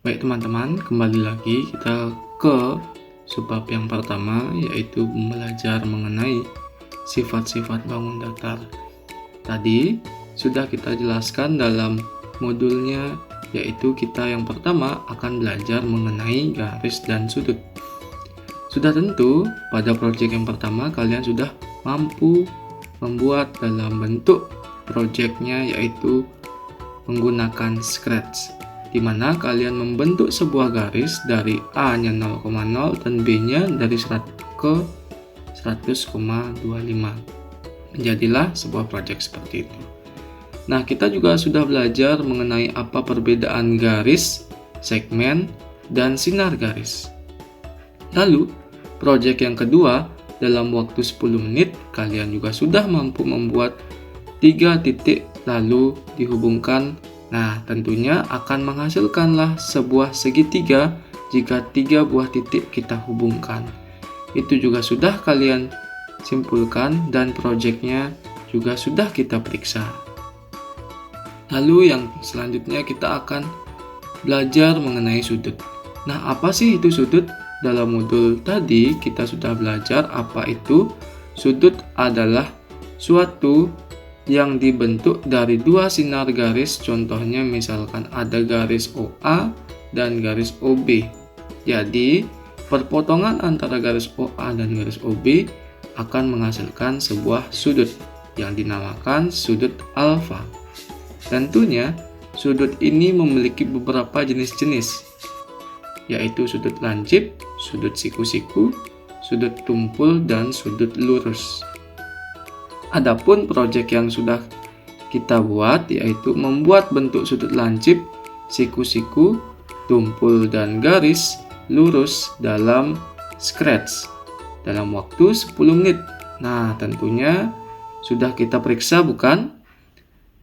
Baik teman-teman, kembali lagi kita ke subbab yang pertama, yaitu belajar mengenai sifat-sifat bangun datar. Tadi sudah kita jelaskan dalam modulnya, yaitu kita yang pertama akan belajar mengenai garis dan sudut. Sudah tentu pada proyek yang pertama kalian sudah mampu membuat dalam bentuk proyeknya, yaitu menggunakan Scratch, di mana kalian membentuk sebuah garis dari A-nya 0,0 dan B-nya dari 100 ke 100,25. Menjadilah sebuah proyek seperti itu. Nah, kita juga sudah belajar mengenai apa perbedaan garis, segmen, dan sinar garis. Lalu, proyek yang kedua, dalam waktu 10 menit, kalian juga sudah mampu membuat 3 titik lalu dihubungkan. Nah, tentunya akan menghasilkanlah sebuah segitiga jika 3 buah titik kita hubungkan. Itu juga sudah kalian simpulkan dan proyeknya juga sudah kita periksa. Lalu yang selanjutnya kita akan belajar mengenai sudut. Nah, apa sih itu sudut? Dalam modul tadi kita sudah belajar apa itu sudut adalah suatu yang dibentuk dari dua sinar garis. Contohnya misalkan ada garis OA dan garis OB. Jadi perpotongan antara garis OA dan garis OB akan menghasilkan sebuah sudut yang dinamakan sudut alfa. Tentunya sudut ini memiliki beberapa jenis-jenis, yaitu sudut lancip, sudut siku-siku, sudut tumpul, dan sudut lurus. Adapun proyek yang sudah kita buat yaitu membuat bentuk sudut lancip, siku-siku, tumpul, dan garis lurus dalam Scratch dalam waktu 10 menit. Nah, tentunya sudah kita periksa, bukan?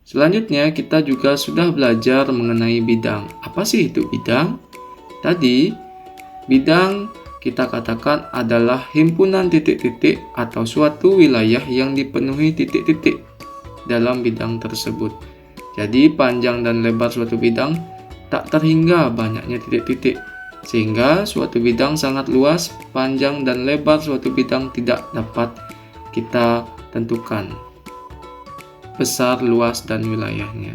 Selanjutnya kita juga sudah belajar mengenai bidang. Apa sih itu bidang? Tadi bidang kita katakan adalah himpunan titik-titik atau suatu wilayah yang dipenuhi titik-titik dalam bidang tersebut. Jadi panjang dan lebar suatu bidang tak terhingga banyaknya titik-titik, sehingga suatu bidang sangat luas. Panjang dan lebar suatu bidang tidak dapat kita tentukan besar, luas, dan wilayahnya.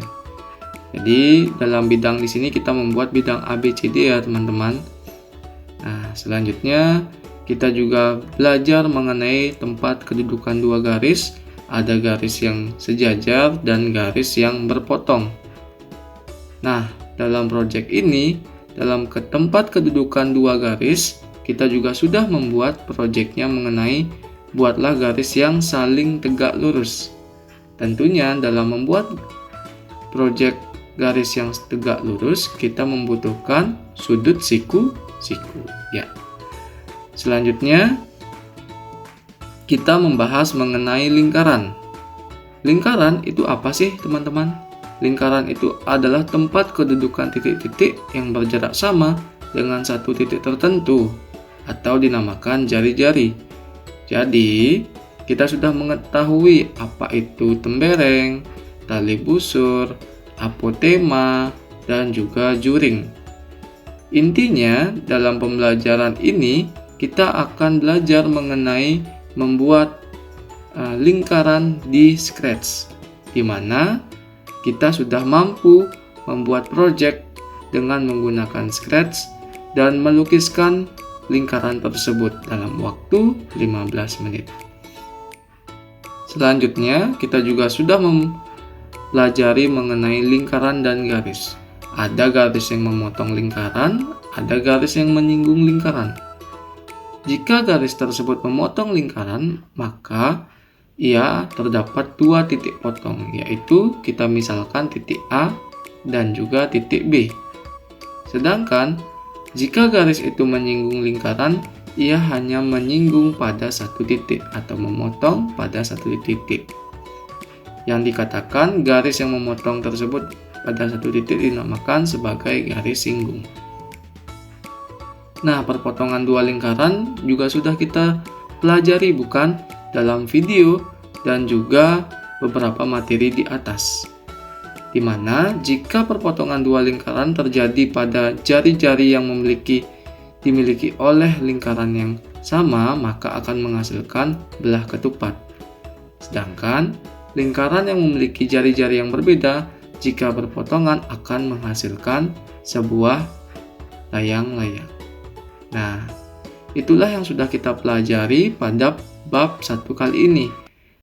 Jadi dalam bidang di sini kita membuat bidang ABCD ya teman-teman. Nah, selanjutnya kita juga belajar mengenai tempat kedudukan dua garis. Ada garis yang sejajar dan garis yang berpotong. Nah, dalam proyek ini, dalam tempat kedudukan dua garis, kita juga sudah membuat proyeknya mengenai buatlah garis yang saling tegak lurus. Tentunya dalam membuat proyek garis yang tegak lurus, kita membutuhkan sudut siku ya. Selanjutnya kita membahas mengenai lingkaran. Lingkaran itu apa sih teman-teman? Lingkaran itu adalah tempat kedudukan titik-titik yang berjarak sama dengan satu titik tertentu atau dinamakan jari-jari. Jadi kita sudah mengetahui apa itu tembereng, tali busur, apotema, dan juga juring. Intinya, dalam pembelajaran ini kita akan belajar mengenai membuat lingkaran di Scratch, di mana kita sudah mampu membuat proyek dengan menggunakan Scratch dan melukiskan lingkaran tersebut dalam waktu 15 menit. Selanjutnya, kita juga sudah mempelajari mengenai lingkaran dan garis. Ada garis yang memotong lingkaran, ada garis yang menyinggung lingkaran. Jika garis tersebut memotong lingkaran, maka ia terdapat dua titik potong, yaitu kita misalkan titik A dan juga titik B. Sedangkan jika garis itu menyinggung lingkaran, ia hanya menyinggung pada satu titik atau memotong pada satu titik. Yang dikatakan garis yang memotong tersebut pada satu titik dinamakan sebagai garis singgung. Nah, perpotongan dua lingkaran juga sudah kita pelajari, bukan? Dalam video dan juga beberapa materi di atas. di mana jika perpotongan dua lingkaran terjadi pada jari-jari yang dimiliki oleh lingkaran yang sama, maka akan menghasilkan belah ketupat. Sedangkan lingkaran yang memiliki jari-jari yang berbeda, jika berpotongan akan menghasilkan sebuah layang-layang. Nah, itulah yang sudah kita pelajari pada bab 1 kali ini.